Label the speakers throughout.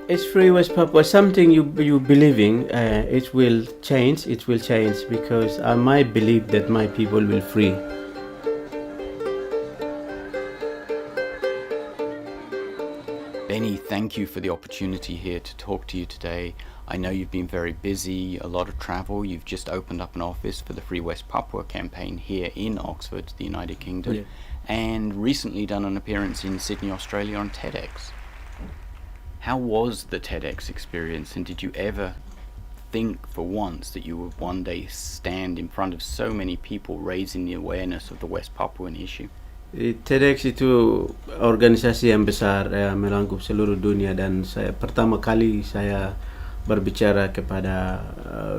Speaker 1: Is Free West Papua something you believe in? It will change. It will change because I might believe that my people will free.
Speaker 2: Benny, thank you for the opportunity here to talk to you today. I know you've been very busy, a lot of travel. You've just opened up an office for the Free West Papua campaign here in Oxford, the United Kingdom,
Speaker 1: Yeah.
Speaker 2: and recently done an appearance in Sydney, Australia on TEDx. How was the TEDx experience, and did you ever think for once that you would one day stand in front of so many people raising the awareness of the West Papuan issue?
Speaker 1: TEDx itu organisasi yang besar melangkup seluruh dunia, dan pertama kali saya berbicara kepada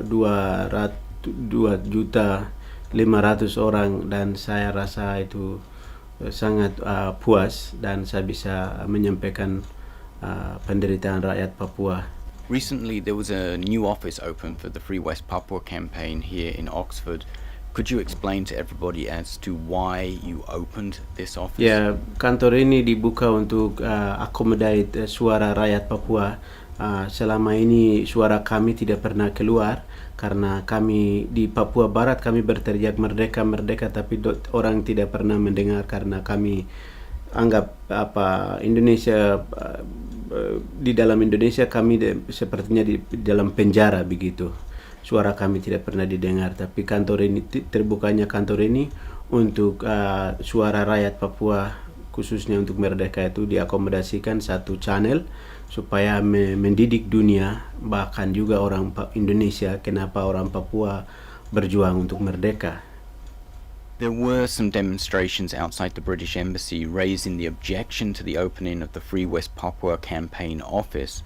Speaker 1: 2.500.000 orang, dan saya rasa itu sangat puas, dan saya bisa menyampaikan penderitaan rakyat Papua.
Speaker 2: Recently there was a new office open for the Free West Papua campaign here in Oxford. Could you explain to everybody as to why you opened this office?
Speaker 1: Ya, kantor ini dibuka untuk accommodate suara rakyat Papua. Selama ini suara kami tidak pernah keluar karena kami di Papua Barat kami berteriak merdeka merdeka, tapi orang tidak pernah mendengar karena kami anggap Indonesia di dalam Indonesia kami sepertinya di dalam penjara begitu. Suara kami tidak pernah didengar, tapi terbukanya kantor ini untuk suara rakyat Papua, khususnya untuk merdeka, itu diakomodasikan satu channel supaya mendidik dunia, bahkan juga orang Indonesia, kenapa orang Papua berjuang untuk merdeka.
Speaker 2: There were some demonstrations outside the British Embassy raising the objection to the opening of the Free West Papua campaign office.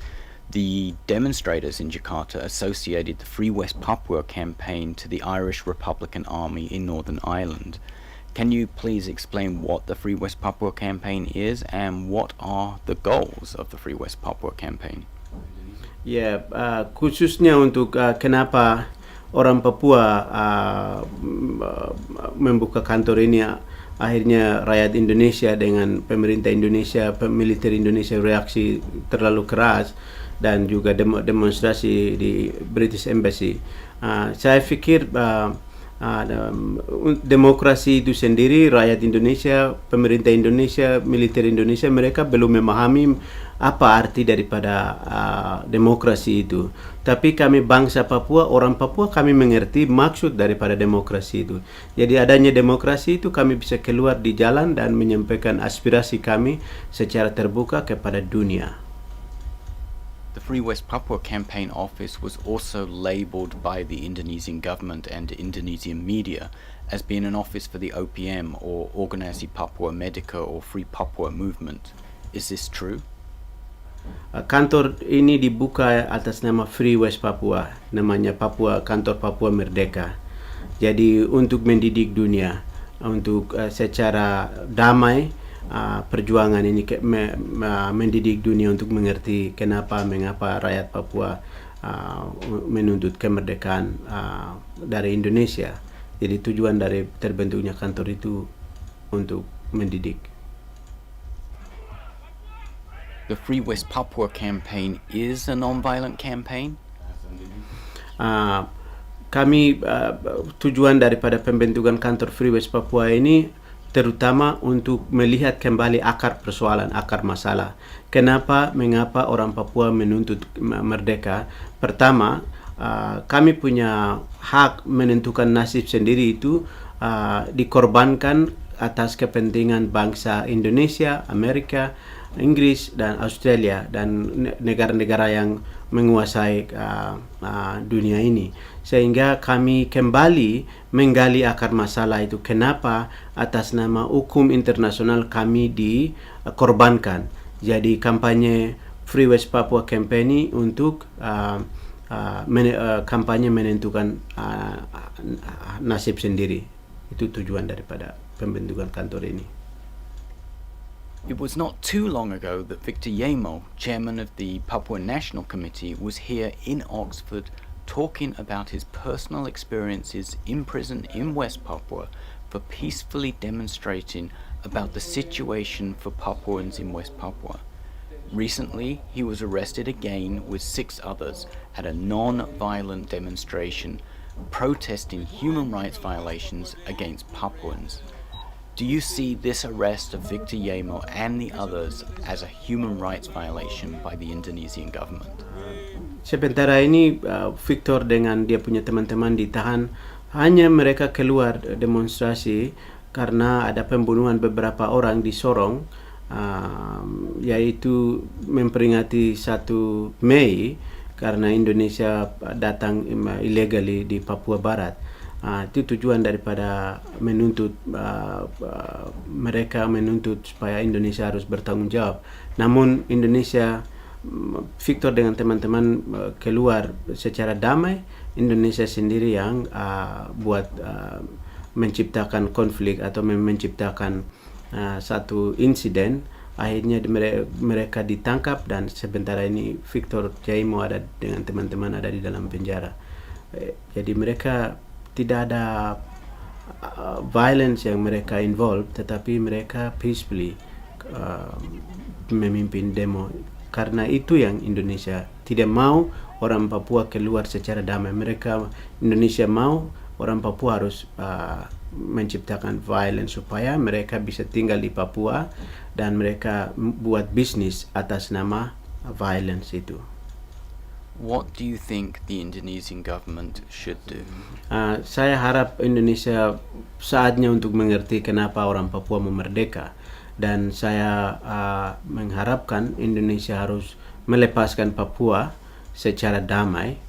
Speaker 2: The demonstrators in Jakarta associated the Free West Papua campaign to the Irish Republican Army in Northern Ireland. Can you please explain what the Free West Papua campaign is and what are the goals of the Free West Papua campaign?
Speaker 1: Ya, khususnya untuk kenapa orang Papua membuka kantor ini, akhirnya rakyat Indonesia dengan pemerintah Indonesia, militer Indonesia reaksi terlalu keras, dan juga demonstrasi di British Embassy. Saya pikir demokrasi itu sendiri, rakyat Indonesia, pemerintah Indonesia, militer Indonesia, mereka belum memahami apa arti daripada demokrasi itu. Tapi kami bangsa Papua, orang Papua, kami mengerti maksud daripada demokrasi itu. Jadi adanya demokrasi itu kami bisa keluar di jalan dan menyampaikan aspirasi kami secara terbuka kepada dunia.
Speaker 2: The Free West Papua campaign office was also labelled by the Indonesian government and Indonesian media as being an office for the OPM, or Organisasi Papua Merdeka, or Free Papua movement. Is this true?
Speaker 1: Kantor ini dibuka atas nama Free West Papua, namanya Kantor Papua Merdeka. Jadi untuk mendidik dunia, untuk secara damai, perjuangan ini mendidik dunia untuk mengerti mengapa rakyat Papua menuntut kemerdekaan dari Indonesia. Jadi tujuan dari terbentuknya kantor itu untuk mendidik.
Speaker 2: The Free West Papua campaign is a non-violent campaign?
Speaker 1: Kami tujuan daripada pembentukan kantor Free West Papua ini terutama untuk melihat kembali akar persoalan, akar masalah. Mengapa orang Papua menuntut merdeka? Pertama, kami punya hak menentukan nasib sendiri, itu dikorbankan atas kepentingan bangsa Indonesia, Amerika, Inggris, dan Australia, dan negara-negara yang menguasai dunia ini. Sehingga kami kembali menggali akar masalah itu, kenapa atas nama hukum internasional kami dikorbankan. Jadi kampanye Free West Papua Campaign untuk kampanye menentukan nasib sendiri. Itu tujuan daripada pembentukan kantor ini.
Speaker 2: It was not too long ago that Victor Yemo, chairman of the Papua National Committee, was here in Oxford talking about his personal experiences in prison in West Papua for peacefully demonstrating about the situation for Papuans in West Papua. Recently, he was arrested again with 6 others at a non-violent demonstration protesting human rights violations against Papuans. Do you see this arrest of Victor Yemo and the others as a human rights violation by the Indonesian government?
Speaker 1: Sementara ini Victor dengan dia punya teman-teman ditahan, hanya mereka keluar demonstrasi karena ada pembunuhan beberapa orang di Sorong, yaitu memperingati 1 Mei karena Indonesia datang illegally di Papua Barat. Itu tujuan daripada menuntut mereka menuntut supaya Indonesia harus bertanggung jawab. Namun Indonesia, Victor dengan teman-teman keluar secara damai. Indonesia sendiri yang buat menciptakan konflik atau menciptakan satu insiden. Akhirnya mereka ditangkap dan sebentar ini Victor Yemo ada dengan teman-teman ada di dalam penjara. Jadi mereka tidak ada violence yang mereka involved, tetapi mereka peacefully memimpin demo. Karena itu yang Indonesia tidak mau orang Papua keluar secara damai. Indonesia mau orang Papua harus menciptakan violence supaya mereka bisa tinggal di Papua dan mereka buat bisnis atas nama violence itu.
Speaker 2: What do you think the Indonesian government should do?
Speaker 1: Saya harap Indonesia saatnya untuk mengerti kenapa orang Papua mau merdeka, dan saya mengharapkan Indonesia harus melepaskan Papua secara damai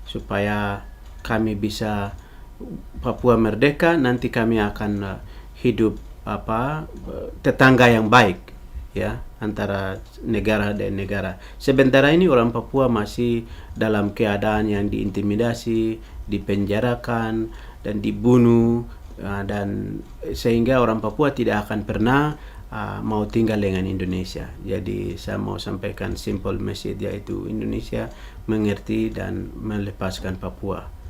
Speaker 1: supaya kami bisa Papua merdeka, nanti kami akan hidup tetangga yang baik, ya, antara negara dan negara. Sementara ini orang Papua masih dalam keadaan yang diintimidasi, dipenjarakan dan dibunuh, dan sehingga orang Papua tidak akan pernah mau tinggal dengan Indonesia. Jadi saya mau sampaikan simple message, yaitu Indonesia mengerti dan melepaskan Papua.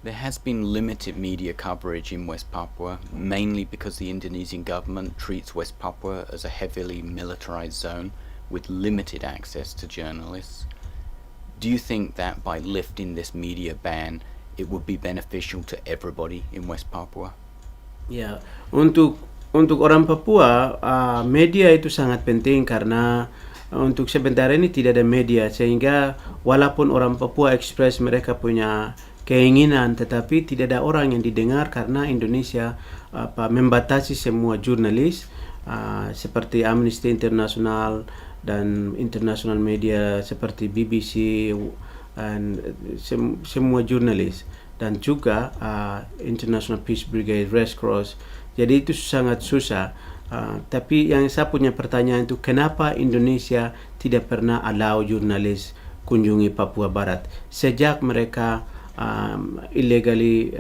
Speaker 2: There has been limited media coverage in West Papua, mainly because the Indonesian government treats West Papua as a heavily militarized zone with limited access to journalists. Do you think that by lifting this media ban, it would be beneficial to everybody in West Papua?
Speaker 1: Ya, untuk orang Papua, media itu sangat penting karena untuk sebentar ini tidak ada media, sehingga walaupun orang Papua express mereka punya keinginan, tetapi tidak ada orang yang didengar karena Indonesia membatasi semua jurnalis seperti Amnesty International dan international media seperti BBC dan semua jurnalis, dan juga International Peace Brigade, Red Cross. Jadi itu sangat susah. Tapi yang saya punya pertanyaan itu, kenapa Indonesia tidak pernah allow jurnalis kunjungi Papua Barat sejak mereka illegally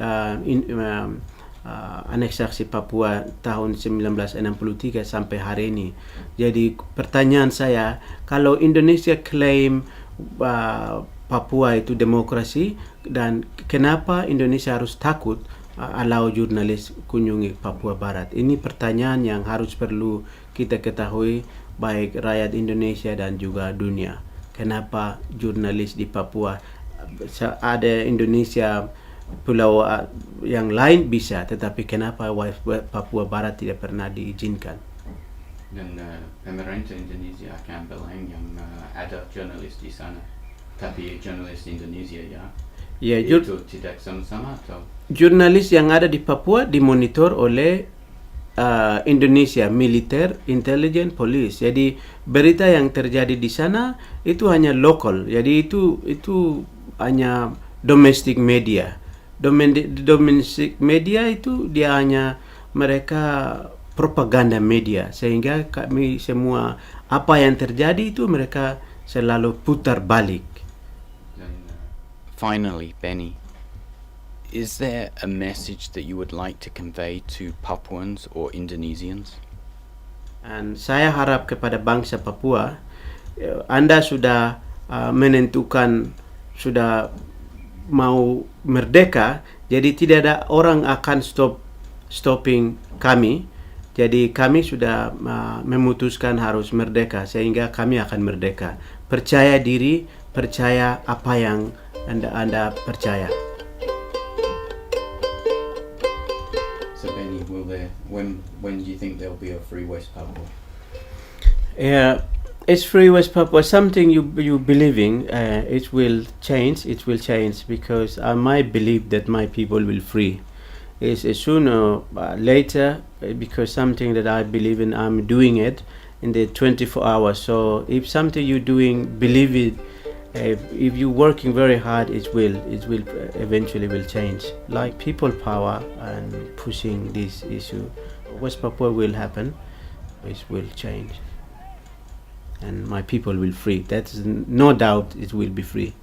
Speaker 1: aneksasi Papua tahun 1963 sampai hari ini. Jadi pertanyaan saya, kalau Indonesia claim Papua itu demokrasi, dan kenapa Indonesia harus takut allow jurnalis kunjungi Papua Barat? Ini pertanyaan yang harus perlu kita ketahui, baik rakyat Indonesia dan juga dunia. Kenapa jurnalis di Papua, ada Indonesia pulau yang lain bisa, tetapi kenapa Papua Barat tidak pernah diizinkan?
Speaker 2: Dan pemerintah Indonesia akan bilang yang ada jurnalis di sana, tapi jurnalis Indonesia
Speaker 1: ya
Speaker 2: itu tidak sama-sama atau?
Speaker 1: Jurnalis yang ada di Papua dimonitor oleh Indonesia, militer, intelijen, polis. Jadi berita yang terjadi di sana itu hanya lokal. Jadi itu hanya domestic media. Domestic media itu dia hanya mereka propaganda media, sehingga kami semua apa yang terjadi itu mereka selalu putar balik.
Speaker 2: Finally, Benny, is there a message that you would like to convey to Papuans or Indonesians?
Speaker 1: Dan saya harap kepada bangsa Papua, Anda sudah menentukan, sudah mau merdeka, jadi tidak ada orang akan stopping kami. Jadi kami sudah memutuskan harus merdeka, sehingga kami akan merdeka. Percaya diri, percaya apa yang Anda percaya.
Speaker 2: So Benny, when do you think there'll be a free West Papua?
Speaker 1: Yeah, it's free West Papua. Something you believe in. It will change. It will change because I might believe that my people will free. It's sooner or later because something that I believe in. I'm doing it in the 24 hours. So if something you're doing, believe it. If you're working very hard, it will eventually will change. Like people power and pushing this issue, West Papua will happen. It will change. And my people will free. That's no doubt it will be free.